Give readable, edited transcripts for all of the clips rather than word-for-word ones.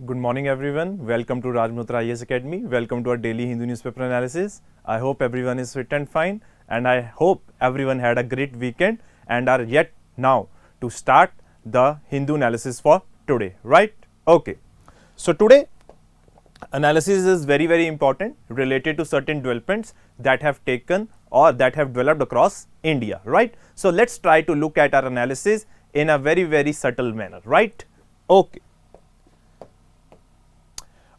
Good morning everyone. Welcome to Raj Malhotra IAS Academy. Welcome to our daily Hindu newspaper analysis. I hope everyone is fit and fine, and I hope everyone had a great weekend and are yet now to start the Hindu analysis for today, right? Okay. So today analysis is very important related to certain developments that have taken or that have developed across India, right? So let's try to look at our analysis in a very subtle manner, right? Okay.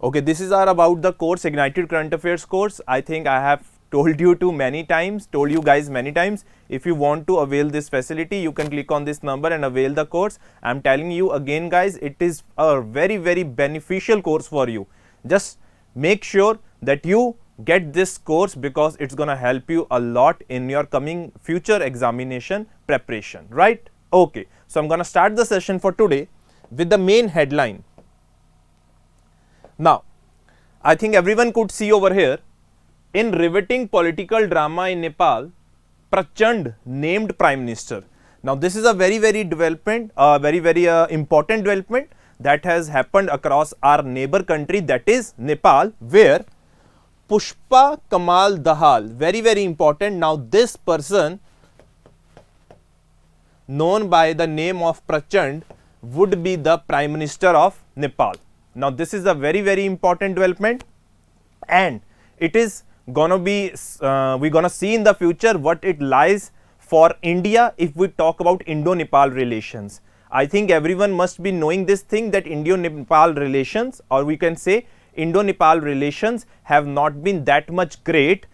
Okay, this is our about the course Ignited Current Affairs course. I think I have told you guys many times. If you want to avail this facility, you can click on this number and avail the course. I am telling you again guys, it is a very beneficial course for you. Just make sure that you get this course because it's gonna help you a lot in your coming future examination preparation, right? Okay, so I'm gonna start the session for today with the main headline. Now, I think everyone could see over here, in riveting political drama in Nepal, Prachand named Prime Minister. Now, this is a very development, very important development that has happened across our neighbor country, that is Nepal, where Pushpa Kamal Dahal, very important. Now, this person known by the name of Prachand would be the Prime Minister of Nepal. Now, this is a very important development, and it is gonna be, we're gonna see in the future what it lies for India if we talk about Indo-Nepal relations. I think everyone must be knowing this thing that Indo-Nepal relations, or we can say Indo-Nepal relations, have not been that much great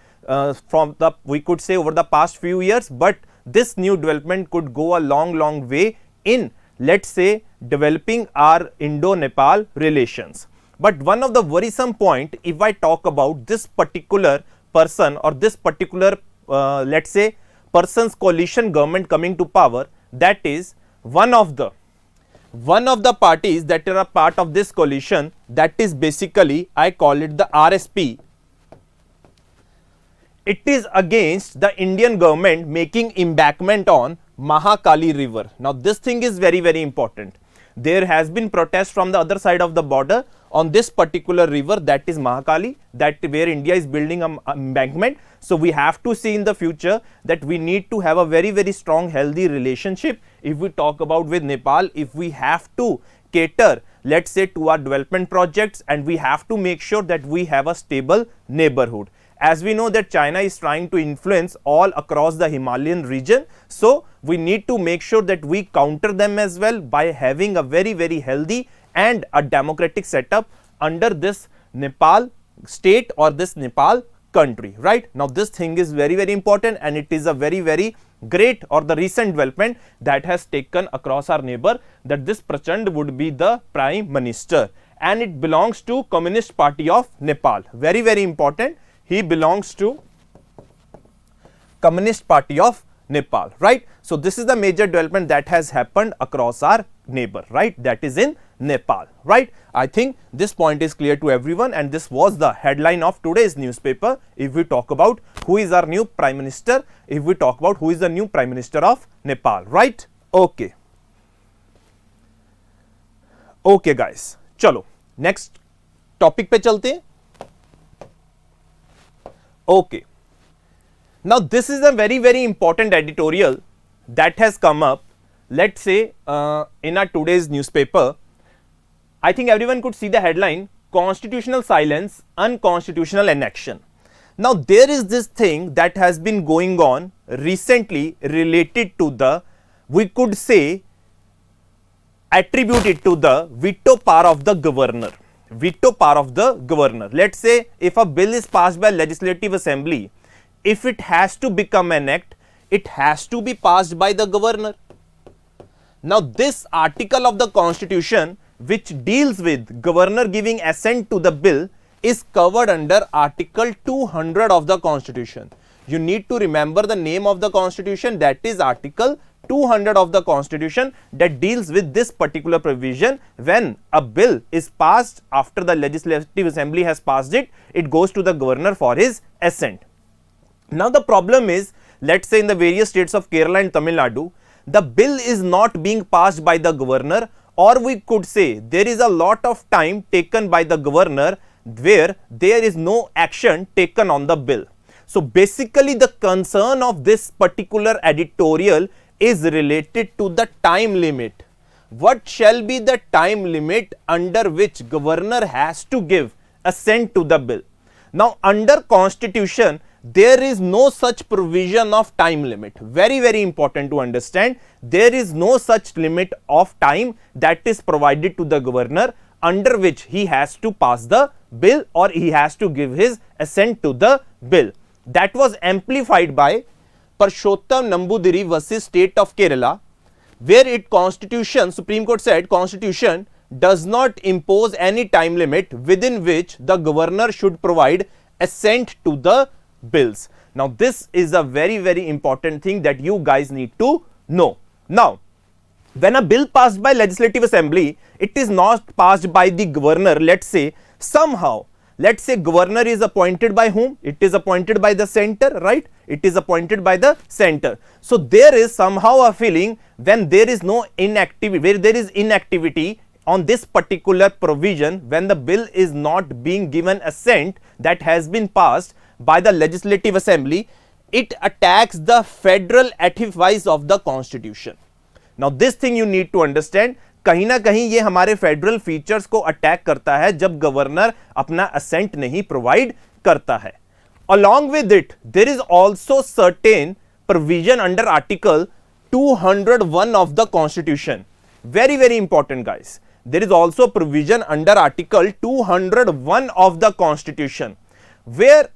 from the, we could say, over the past few years, but this new development could go a long way in, let's say, developing our Indo-Nepal relations. But one of the worrisome point, if I talk about this particular person or this particular, let's say, person's coalition government coming to power, that is one of the parties that are a part of this coalition, that is basically, I call it the RSP. It is against the Indian government making embankment on Mahakali river. Now, this thing is very important. There has been protest from the other side of the border on this particular river, that is Mahakali, that where India is building an embankment. So, we have to see in the future that we need to have a very strong healthy relationship if we talk about with Nepal, if we have to cater, let's say, to our development projects, and we have to make sure that we have a stable neighborhood. As we know that China is trying to influence all across the Himalayan region, so we need to make sure that we counter them as well by having a very healthy and a democratic setup under this Nepal state or this Nepal country, right? Now, this thing is very important, and it is a very great or the recent development that has taken across our neighbor, that this Prachand would be the Prime Minister, and it belongs to Communist Party of Nepal. Very important. He belongs to Communist Party of Nepal, right? So, this is the major development that has happened across our neighbor, right? That is in Nepal, right? I think this point is clear to everyone, and this was the headline of today's newspaper. If we talk about who is our new Prime Minister, if we talk about who is the new Prime Minister of Nepal, right? Okay. Okay guys, chalo, next topic पे चलते हैं. Okay. Now, this is a very important editorial that has come up, let's say, in our today's newspaper. I think everyone could see the headline, Constitutional Silence, Unconstitutional Inaction. Now, there is this thing that has been going on recently related to the, we could say, attribute it to the veto power of the governor. Veto power of the governor. Let's say if a bill is passed by Legislative Assembly, if it has to become an act, it has to be passed by the governor. Now, this article of the Constitution which deals with governor giving assent to the bill is covered under Article 200 of the Constitution. You need to remember the name of the Constitution, that is Article 200 of the Constitution, that deals with this particular provision. When a bill is passed, after the Legislative Assembly has passed it, it goes to the governor for his assent. Now, the problem is, let's say in the various states of Kerala and Tamil Nadu, the bill is not being passed by the governor, or we could say there is a lot of time taken by the governor where there is no action taken on the bill. So basically the concern of this particular editorial is related to the time limit. What shall be the time limit under which governor has to give assent to the bill? Now under constitution there is no such provision of time limit. Very important to understand. There is no such limit of time that is provided to the governor under which he has to pass the bill or he has to give his assent to the bill. That was amplified by Parshottam Nambudiri versus State of Kerala, where Supreme Court said constitution does not impose any time limit within which the governor should provide assent to the bills. Now this is a very important thing that you guys need to know. Now when a bill passed by legislative assembly, it is not passed by the governor. Let's say somehow, let's say governor is appointed by whom? It is appointed by the center, right? It is appointed by the center. So there is somehow a feeling when there is no inactivity, where there is inactivity on this particular provision, when the bill is not being given assent that has been passed by the legislative assembly, it attacks the federal edifice of the constitution. Now this thing you need to understand, कहीं ना कहीं ये हमारे federal features को attack करता है जब governor अपना असेंट नहीं प्रोवाइड करता है. Along with it, there is also certain provision under Article 201 of the Constitution. Very important, guys. There is also provision under Article 201 of the Constitution where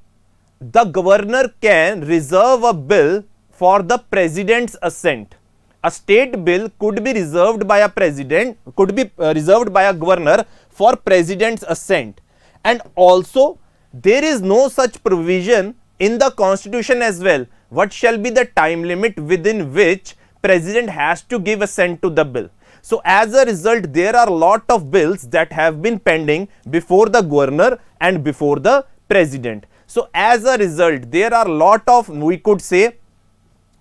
the governor can reserve a bill for the president's assent. A state bill could be reserved by a president, could be reserved by a governor for president's assent. And also there is no such provision in the constitution as well. What shall be the time limit within which president has to give assent to the bill? So as a result, there are a lot of bills that have been pending before the governor and before the president. So as a result, there are a lot of, we could say,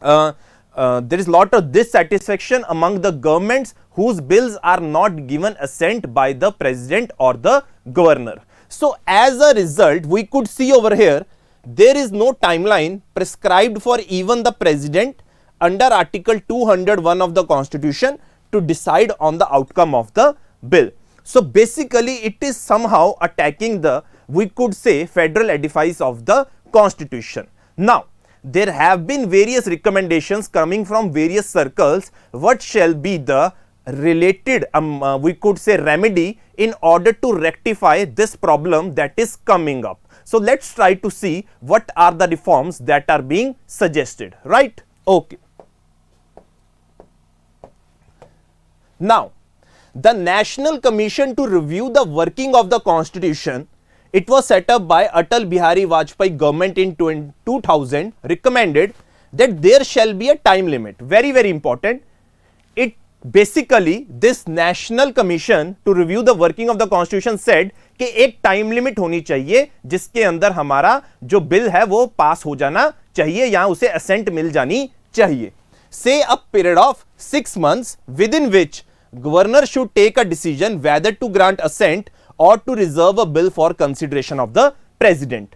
there is lot of dissatisfaction among the governments whose bills are not given assent by the president or the governor. So as a result, we could see over here, there is no timeline prescribed for even the president under Article 201 of the Constitution to decide on the outcome of the bill. So basically it is somehow attacking the, we could say, federal edifice of the Constitution. Now there have been various recommendations coming from various circles. What shall be the related, we could say, remedy in order to rectify this problem that is coming up? So let's try to see what are the reforms that are being suggested, right? Okay. Now, the National Commission to Review the Working of the Constitution, it was set up by Atal Bihari Vajpayee government in 2000, recommended that there shall be a time limit. Very important. It basically, this National Commission to Review the Working of the Constitution said कि एक time limit होनी चाहिए जिसके अंदर हमारा जो bill है वो पास हो जाना चाहिए या उसे असेंट मिल जानी चाहिए. Say a period of 6 months within which governor should take a decision whether to grant assent or to reserve a bill for consideration of the president.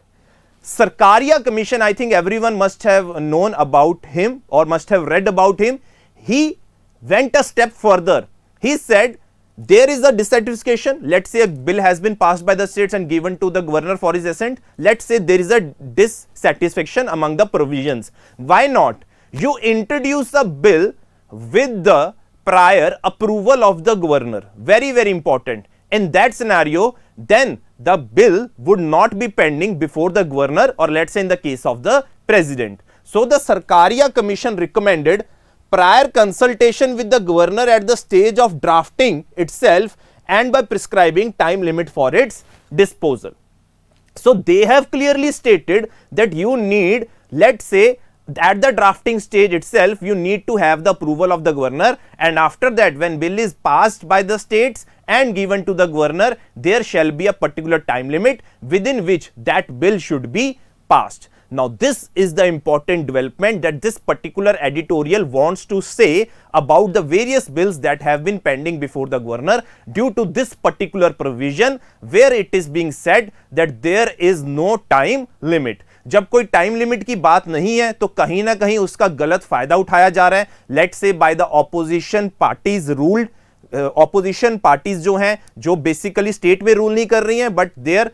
Sarkaria Commission, I think everyone must have known about him or must have read about him. He went a step further. He said there is a dissatisfaction. Let's say a bill has been passed by the states and given to the governor for his assent. Let's say there is a dissatisfaction among the provisions. Why not? You introduce a bill with the prior approval of the governor. Very important. In that scenario, then the bill would not be pending before the governor, or let's say in the case of the president. So the Sarkaria Commission recommended prior consultation with the governor at the stage of drafting itself and by prescribing time limit for its disposal. So they have clearly stated that you need, let's say, at the drafting stage itself, you need to have the approval of the governor, and after that, when bill is passed by the states and given to the governor, there shall be a particular time limit within which that bill should be passed. Now this is the important development that this particular editorial wants to say about the various bills that have been pending before the governor due to this particular provision where it is being said that there is no time limit. जब कोई time limit की बात नहीं है तो कहीं ना कहीं उसका गलत फायदा उठाया जा रहा है, let's say by the opposition parties ruled. Opposition parties जो हैं, जो बेसिकली स्टेट में रूल नहीं कर रही हैं, but their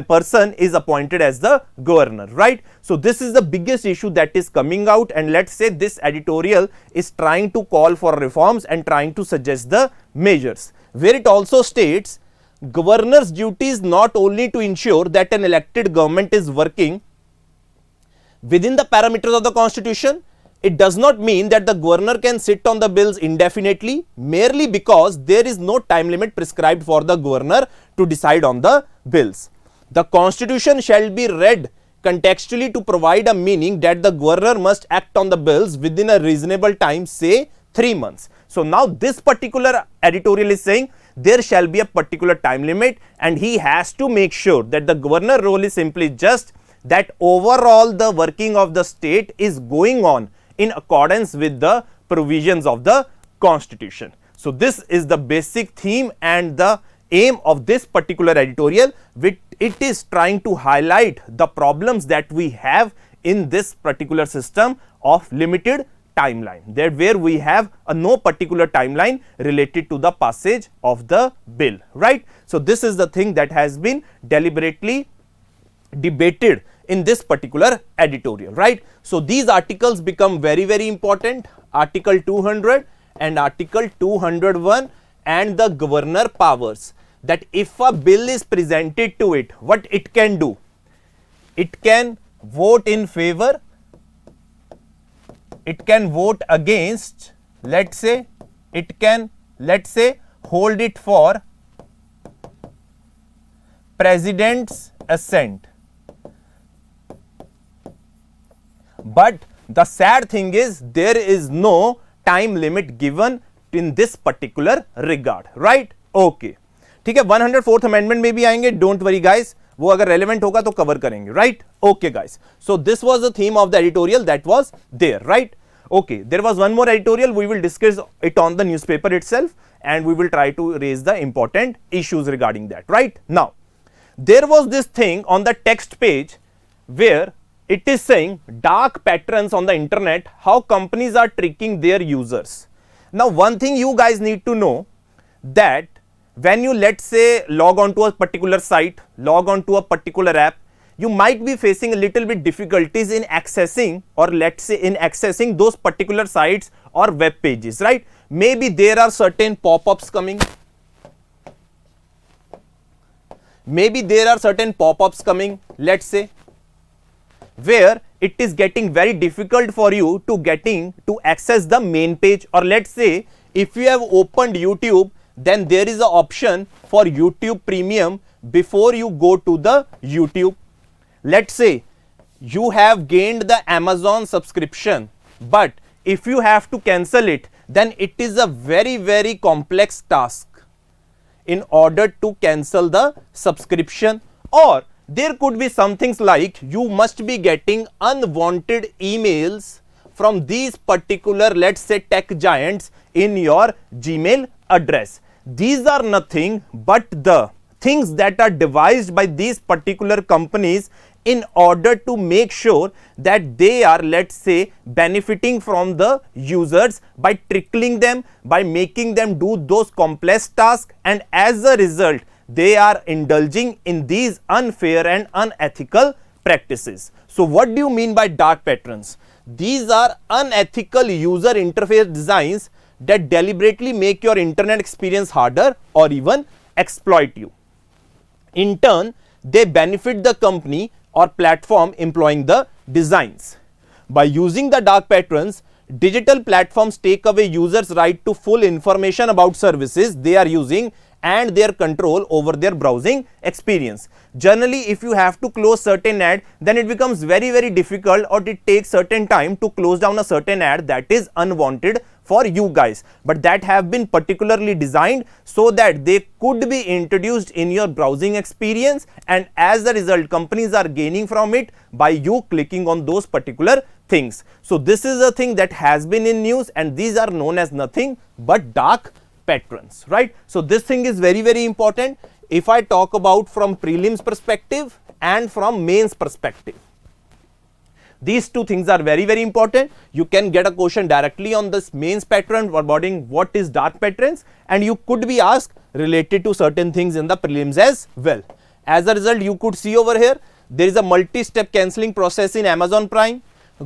person is appointed as the governor, right? So this is the biggest issue that is coming out, and let's say this editorial is trying to call for reforms and trying to suggest the measures, where it also states governor's duty is not only to ensure that an elected government is working within the parameters of the constitution. It does not mean that the governor can sit on the bills indefinitely merely because there is no time limit prescribed for the governor to decide on the bills. The constitution shall be read contextually to provide a meaning that the governor must act on the bills within a reasonable time, say 3 months. So now this particular editorial is saying there shall be a particular time limit, and he has to make sure that the governor role is simply just that overall the working of the state is going on in accordance with the provisions of the constitution. So this is the basic theme and the aim of this particular editorial, which it is trying to highlight the problems that we have in this particular system of limited timeline, that where we have a no particular timeline related to the passage of the bill, right? So this is the thing that has been deliberately debated in this particular editorial, right? So these articles become very, very important. Article 200 and Article 201 and the governor powers, that if a bill is presented to it, what it can do? It can vote in favor, it can vote against, let's say, it can, let's say, hold it for president's assent. But the sad thing is there is no time limit given in this particular regard, right? Okay. ठीक है, 104th amendment में भी आएंगे, don't worry guys, वो अगर relevant होगा तो cover करेंगे, right? Okay guys, so this was the theme of the editorial that was there, right? Okay, there was one more editorial, we will discuss it on the newspaper itself and we will try to raise the important issues regarding that, right? Now, there was this thing on the text page where it is saying dark patterns on the internet, how companies are tricking their users. Now, one thing you guys need to know that when you, let's say, log on to a particular site, log on to a particular app, you might be facing a little bit difficulties in accessing, or let's say in accessing those particular sites or web pages, right? Maybe there are certain pop-ups coming. Maybe there are certain pop-ups coming, let's say, where it is getting very difficult for you to access the main page, or let's say if you have opened YouTube, then there is an option for YouTube Premium before you go to the YouTube. Let's say you have gained the Amazon subscription, but if you have to cancel it, then it is a very, very complex task in order to cancel the subscription. Or there could be some things like you must be getting unwanted emails from these particular, let's say, tech giants in your Gmail address. These are nothing but the things that are devised by these particular companies in order to make sure that they are, let's say, benefiting from the users by trickling them, by making them do those complex tasks, and as a result they are indulging in these unfair and unethical practices. So what do you mean by dark patterns? These are unethical user interface designs that deliberately make your internet experience harder or even exploit you. In turn, they benefit the company or platform employing the designs. By using the dark patterns, digital platforms take away users' right to full information about services they are using and their control over their browsing experience. Generally, if you have to close certain ad, then it becomes very, very difficult, or it takes certain time to close down a certain ad that is unwanted for you guys, but that have been particularly designed so that they could be introduced in your browsing experience, and as a result companies are gaining from it by you clicking on those particular things. So this is a thing that has been in news, and these are known as nothing but dark patterns, right? So this thing is very, very important if I talk about from prelims perspective and from mains perspective. These two things are very, very important. You can get a question directly on this mains pattern about what is dark patterns, and you could be asked related to certain things in the prelims as well. As a result, you could see over here, there is a multi-step cancelling process in Amazon Prime.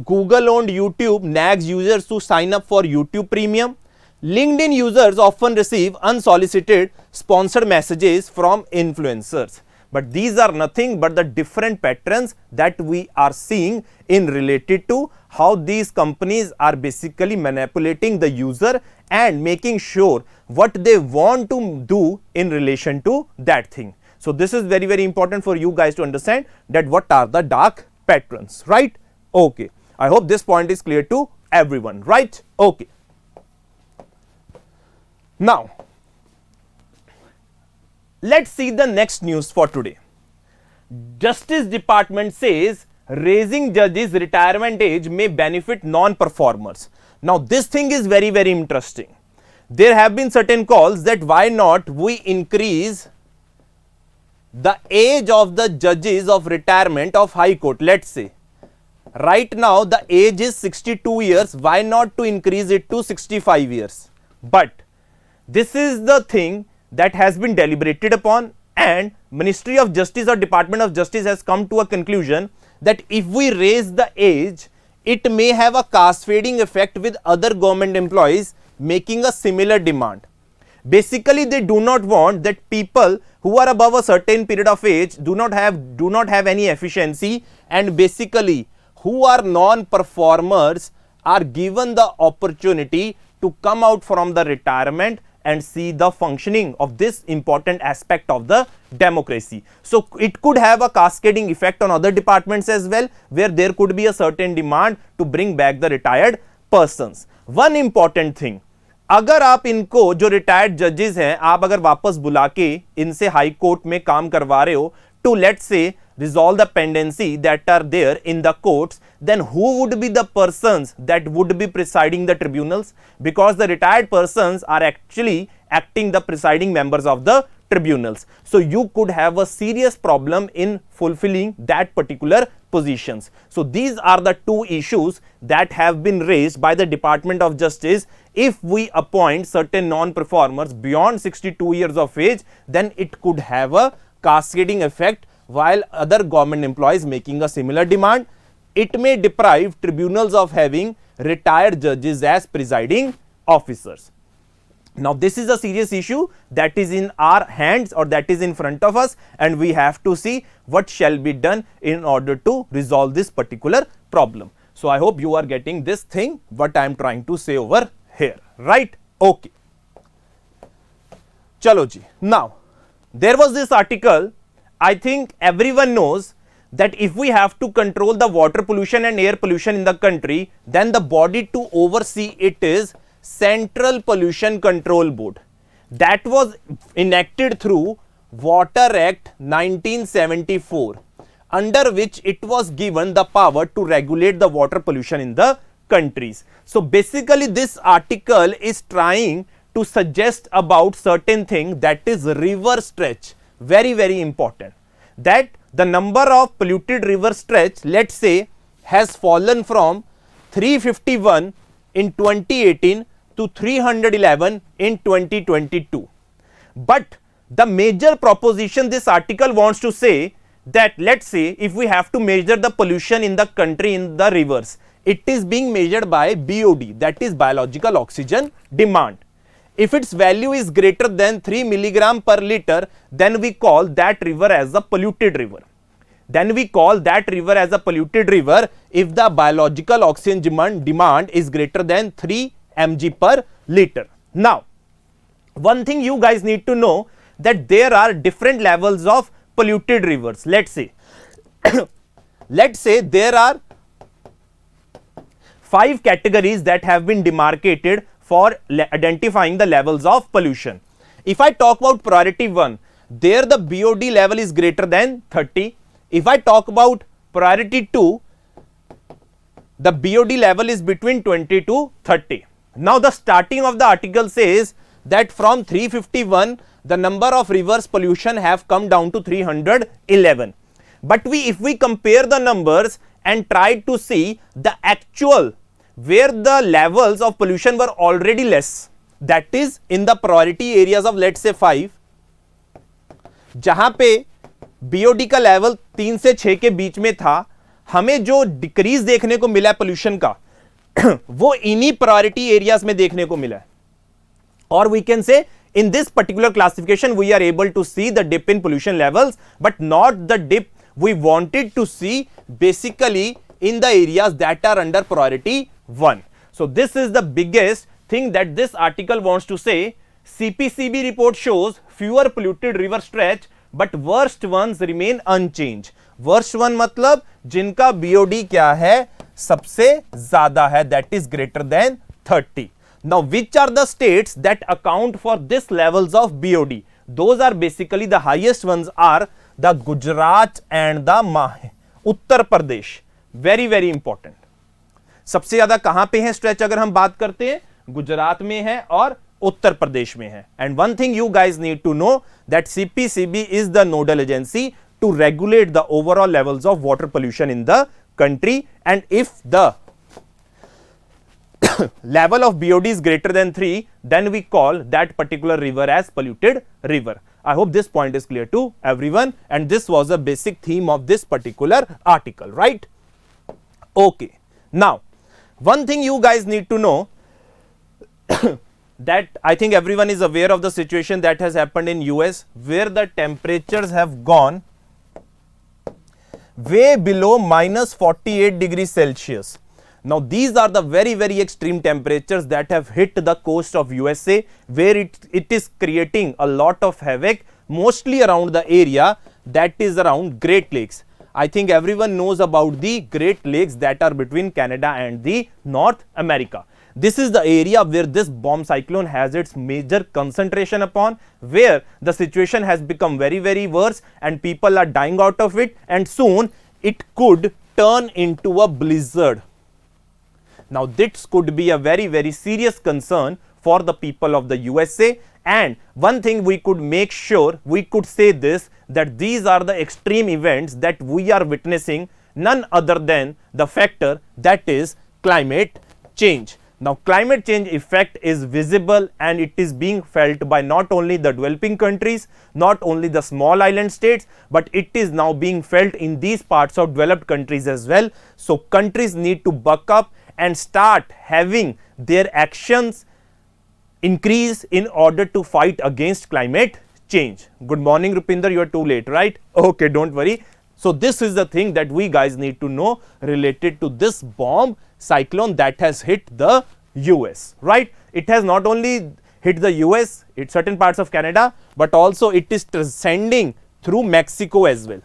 Google owned YouTube nags users to sign up for YouTube Premium. LinkedIn users often receive unsolicited sponsored messages from influencers. But these are nothing but the different patterns that we are seeing in related to how these companies are basically manipulating the user and making sure what they want to do in relation to that thing. So this is very, very important for you guys to understand that what are the dark patterns, right? Okay. I hope this point is clear to everyone, right? Okay. Now, let's see the next news for today. Justice Department says raising judges' retirement age may benefit non-performers. Now, this thing is very, very interesting. There have been certain calls that why not we increase the age of the judges of retirement of High Court. Let's say right now the age is 62 years, why not to increase it to 65 years? But this is the thing that has been deliberated upon, and Ministry of Justice or Department of Justice has come to a conclusion that if we raise the age, it may have a cascading effect with other government employees making a similar demand. Basically, they do not want that people who are above a certain period of age do not have any efficiency, and basically who are non-performers are given the opportunity to come out from the retirement and see the functioning of this important aspect of the democracy. So it could have a cascading effect on other departments as well, where there could be a certain demand to bring back the retired persons. One important thing, अगर आप इनको जो retired जजेस हैं आप अगर वापस बुला के इनसे हाई कोर्ट में काम करवा रहे हो to let's say resolve the pendency that are there in the courts, then who would be the persons that would be presiding the tribunals? Because the retired persons are actually acting the presiding members of the tribunals. So you could have a serious problem in fulfilling that particular positions. So these are the two issues that have been raised by the Department of Justice. If we appoint certain non-performers beyond 62 years of age, then it could have a cascading effect while other government employees making a similar demand. It may deprive tribunals of having retired judges as presiding officers. Now this is a serious issue that is in our hands or that is in front of us, and we have to see what shall be done in order to resolve this particular problem. So I hope you are getting this thing what I am trying to say over here, right? Okay. Chalo ji. Now there was this article, I think everyone knows that if we have to control the water pollution and air pollution in the country, then the body to oversee it is Central Pollution Control Board. That was enacted through Water Act 1974, under which it was given the power to regulate the water pollution in the countries. So basically this article is trying to suggest about certain thing, that is river stretch. Very, very important, that the number of polluted river stretch, let's say, has fallen from 351 in 2018 to 311 in 2022. But the major proposition this article wants to say that, let's say, if we have to measure the pollution in the country in the rivers, it is being measured by BOD, that is biological oxygen demand. If its value is greater than 3 milligram per liter, then we call that river as a polluted river. Then we call that river as a polluted river if the biological oxygen demand is greater than 3 mg per liter. Now, one thing you guys need to know, that there are different levels of polluted rivers. Let's say, let's say there are 5 categories that have been demarcated for identifying the levels of pollution. If I talk about priority 1, there the BOD level is greater than 30. If I talk about priority 2, the BOD level is between 20 to 30. Now the starting of the article says that from 351, the number of rivers pollution have come down to 311. But if we compare the numbers and try to see the actual where the levels of pollution were already less, that is in the priority areas of let's say 5, जहां पे BOD का level 3 से 6 के बीच में था, हमें जो decrease देखने को मिला है पोल्यूशन का वो इन्हीं प्रायोरिटी एरियाज में देखने को मिला है. और we can say in this particular classification we are able to see the dip in pollution levels, but not the dip we wanted to see basically in the areas that are under priority 1. So this is the biggest thing that this article wants to say. CPCB report shows fewer polluted river stretch but worst ones remain unchanged. Worst one मतलब जिनका BOD क्या है सबसे ज्यादा है, that is greater than 30. Now which are the states that account for this levels of BOD? Those are basically the highest ones are the Gujarat and the Uttar Pradesh. Very very important. सबसे ज्यादा कहां पे है stretch अगर हम बात करते हैं, गुजरात में है और उत्तर प्रदेश में है. And one thing you guys need to know that CPCB is the nodal agency to regulate the overall levels of water pollution in the country, and if the level of BOD is greater than 3, then we call that particular river as polluted river. I hope this point is clear to everyone, and this was a basic theme of this particular article, right? Okay. Now, one thing you guys need to know that I think everyone is aware of the situation that has happened in US, where the temperatures have gone way below minus 48 degrees Celsius. Now these are the very very extreme temperatures that have hit the coast of USA, where it is creating a lot of havoc, mostly around the area that is around Great Lakes. I think everyone knows about the Great Lakes that are between Canada and the North America. This is the area where this bomb cyclone has its major concentration upon, where the situation has become very very worse and people are dying out of it, and soon it could turn into a blizzard. Now this could be a very very serious concern for the people of the USA, and one thing we could make sure, we could say this, that these are the extreme events that we are witnessing, none other than the factor that is climate change. Now climate change effect is visible and it is being felt by not only the developing countries, not only the small island states, but it is now being felt in these parts of developed countries as well. So countries need to buck up and start having their actions increase in order to fight against climate change. Good morning Rupinder, you are too late, right? Okay, don't worry. So this is the thing that we guys need to know related to this bomb cyclone that has hit the US, right? It has not only hit the US, it's certain parts of Canada, but also it is transcending through Mexico as well.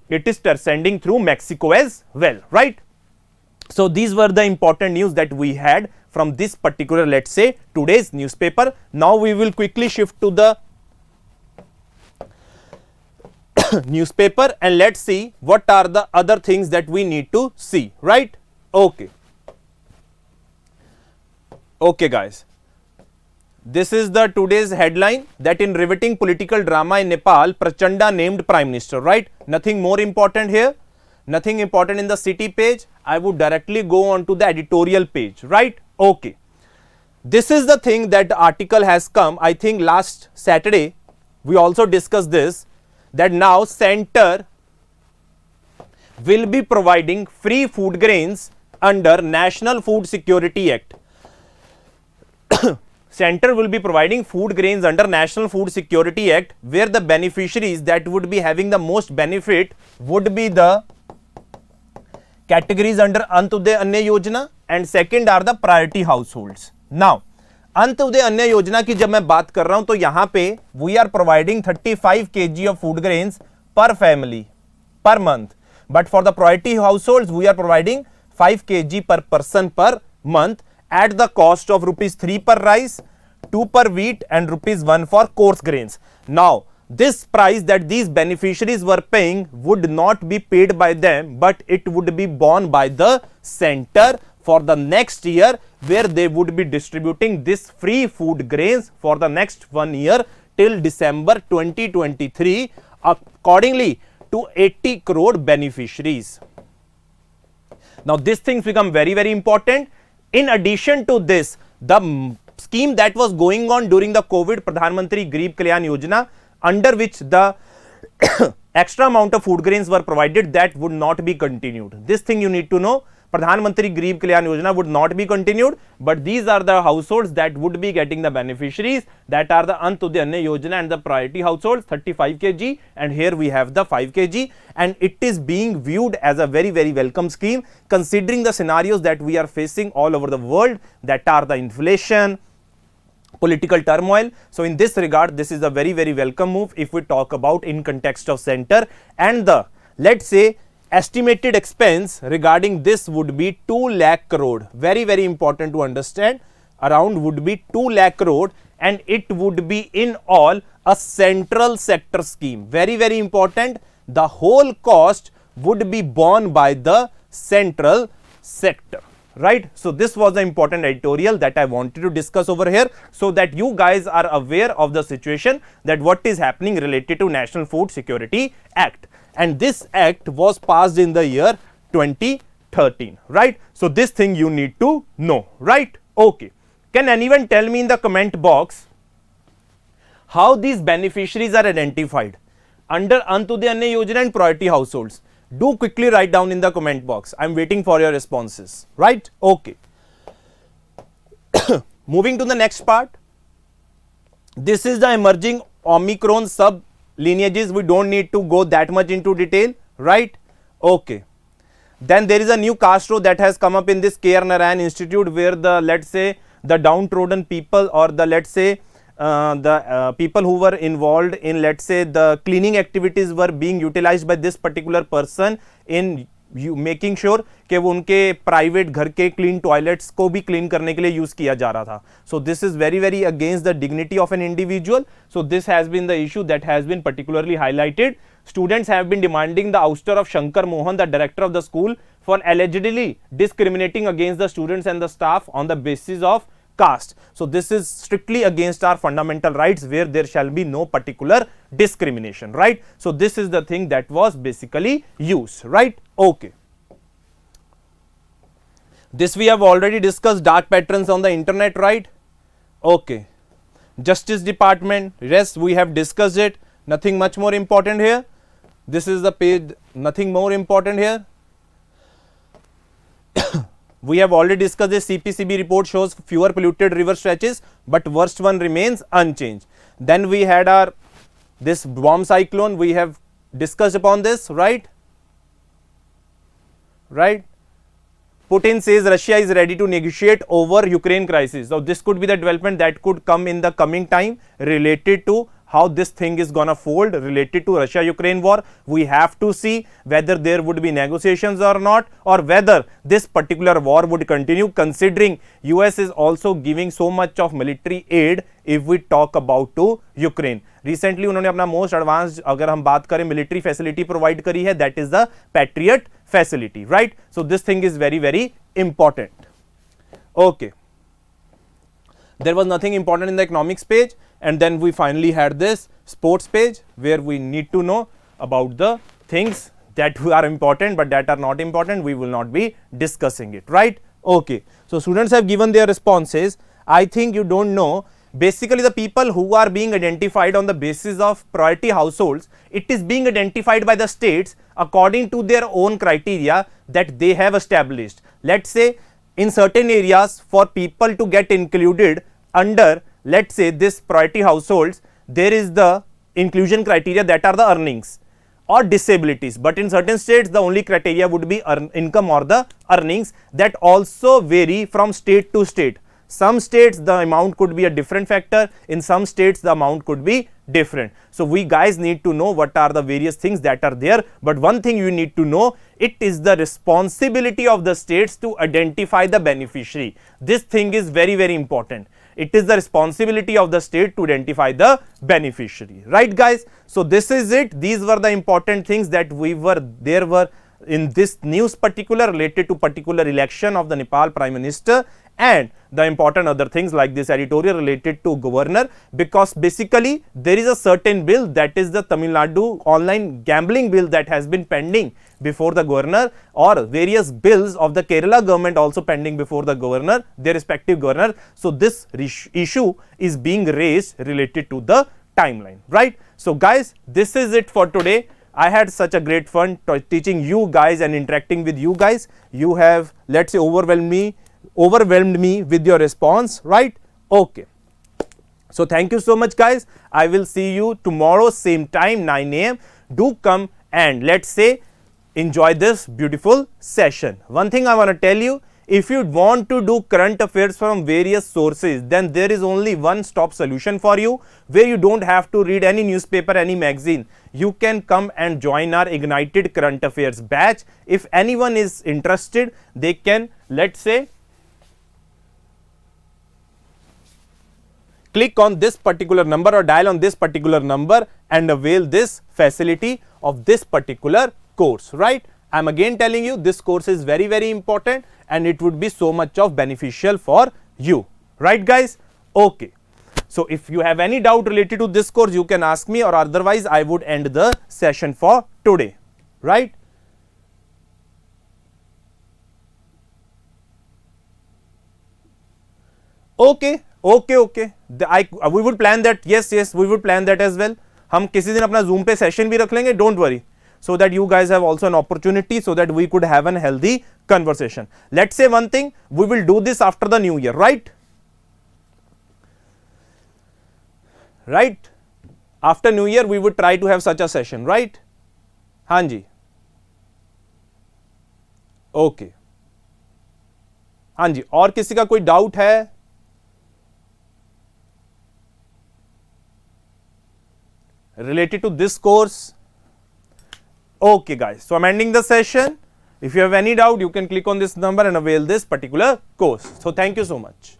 It is transcending through Mexico as well, right? So these were the important news that we had from this particular, let's say, today's newspaper. Now we will quickly shift to the newspaper and let's see what are the other things that we need to see, right? Okay. Okay guys, this is the today's headline, that in riveting political drama in Nepal, Prachanda named Prime Minister, right? Nothing more important here, nothing important in the city page. I would directly go on to the editorial page, right? Okay. This is the thing that the article has come, I think last Saturday we also discussed this, that now center will be providing free food grains under National Food Security Act. Center will be providing food grains under National Food Security Act, where the beneficiaries that would be having the most benefit would be the categories under Antyodaya Anna Yojana, and second are the priority households. Now Antyodaya अन्य योजना की जब मैं बात कर रहा हूं तो यहां पे we are providing 35 kg of food grains per family per month, but for the priority household we are providing 5 kg per person per month, at the cost of rupees 3 per rice, 2 per wheat and rupees 1 for coarse grains. Now, this price that these beneficiaries were paying would not be paid by them, but it would be borne by the center for the next year, where they would be distributing this free food grains for the next 1 year till December 2023, accordingly to 80 crore beneficiaries. Now, these things become very, very important. In addition to this, the scheme that was going on during the COVID, Pradhan Mantri Garib Kalyan Yojana, under which the extra amount of food grains were provided, that would not be continued. This thing you need to know. Pradhan Mantri Garib Kalyan Yojana would not be continued, but these are the households that would be getting the beneficiaries, that are the Antyodaya Anna Yojana and the priority households, 35 kg, and here we have the 5 kg, and it is being viewed as a very, very welcome scheme, considering the scenarios that we are facing all over the world, that are the inflation, political turmoil. So in this regard, this is a very, very welcome move if we talk about in context of center, and the, let's say, estimated expense regarding this would be 2 lakh crore. Very, very important to understand. Around would be 2 lakh crore, and it would be in all a central sector scheme. Very, very important. The whole cost would be borne by the central sector. Right. So this was the important editorial that I wanted to discuss over here, so that you guys are aware of the situation, that what is happening related to National Food Security Act. And this act was passed in the year 2013, right? So this thing you need to know, right? Okay. Can anyone tell me in the comment box how these beneficiaries are identified under Antyodaya Anna Yojana and priority households? Do quickly write down in the comment box. I am waiting for your responses, right? Okay. Moving to the next part. This is the emerging Omicron sub lineages. We don't need to go that much into detail, right? Okay. Then there is a new caste row that has come up in this K.R. Narayan Institute, where the, let's say, the downtrodden people, or the, let's say, people who were involved in, let's say, the cleaning activities were being utilized by this particular person in making sure कि वो उनके private घर के clean toilets को भी clean करने के लिए use किया जा रहा था. So this is very, very against the dignity of an individual. So this has been the issue that has been particularly highlighted. Students have been demanding the ouster of Shankar Mohan, the director of the school, for allegedly discriminating against the students and the staff on the basis of caste. So this is strictly against our fundamental rights, where there shall be no particular discrimination, right? So this is the thing that was basically used, right? Okay. This we have already discussed, dark patterns on the internet, right? Okay. Justice Department, yes, we have discussed it. Nothing much more important here. This is the page, nothing more important here. We have already discussed this. CPCB report shows fewer polluted river stretches, but worst one remains unchanged. Then we had our this bomb cyclone. We have discussed upon this, right? Right. Putin says Russia is ready to negotiate over Ukraine crisis. So this could be the development that could come in the coming time related to how this thing is gonna fold related to Russia-Ukraine war. We have to see whether there would be negotiations or not, or whether this particular war would continue, considering US is also giving so much of military aid if we talk about to Ukraine. Recently उन्होंने अपना most advanced, अगर हम बात करें, military facility provide करी है, that is the Patriot facility, right? So this thing is very, very important. Okay. There was nothing important in the economics page. And then we finally had this sports page, where we need to know about the things that are important but that are not important. We will not be discussing it, right? Okay. So students have given their responses. I think you don't know. Basically, the people who are being identified on the basis of priority households, it is being identified by the states according to their own criteria that they have established. Let's say in certain areas, for people to get included under, let's say, this priority households, there is the inclusion criteria that are the earnings or disabilities, but in certain states the only criteria would be income or the earnings, that also vary from state to state. Some states the amount could be a different factor, in some states the amount could be different. So we guys need to know what are the various things that are there, but one thing you need to know, it is the responsibility of the states to identify the beneficiary. This thing is very, very important. It is the responsibility of the state to identify the beneficiary, right guys? So this is it. These were the important things that there were in this news particular related to particular election of the Nepal Prime Minister, and the important other things like this editorial related to governor, because basically there is a certain bill, that is the Tamil Nadu online gambling bill, that has been pending before the governor, or various bills of the Kerala government also pending before the governor, their respective governor. So this issue is being raised related to the timeline, right? So guys, this is it for today. I had such a great fun teaching you guys and interacting with you guys. You have, let's say, overwhelmed me with your response, right? Okay. So thank you so much guys. I will see you tomorrow same time 9 a.m. Do come and let's say enjoy this beautiful session. One thing I want to tell you, if you want to do current affairs from various sources, then there is only one stop solution for you, where you don't have to read any newspaper, any magazine. You can come and join our Ignited Current Affairs batch. If anyone is interested, they can, let's say, click on this particular number or dial on this particular number and avail this facility of this particular course, right? I'm again telling you, this course is very, very important and it would be so much of beneficial for you, right guys? Okay. So if you have any doubt related to this course, you can ask me, or otherwise I would end the session for today, right? Okay. We would plan that. Yes, we would plan that as well. हम किसी दिन अपना Zoom पे session भी रख लेंगे, don't worry, so that you guys have also an opportunity, so that we could have a healthy conversation. Let's say one thing, we will do this after the new year, right? Right? After new year, we would try to have such a session, right? हाँ जी. Okay. हाँ जी. और किसी का कोई doubt है? Related to this course? Okay guys, so I'm ending the session. If you have any doubt, you can click on this number and avail this particular course. So thank you so much.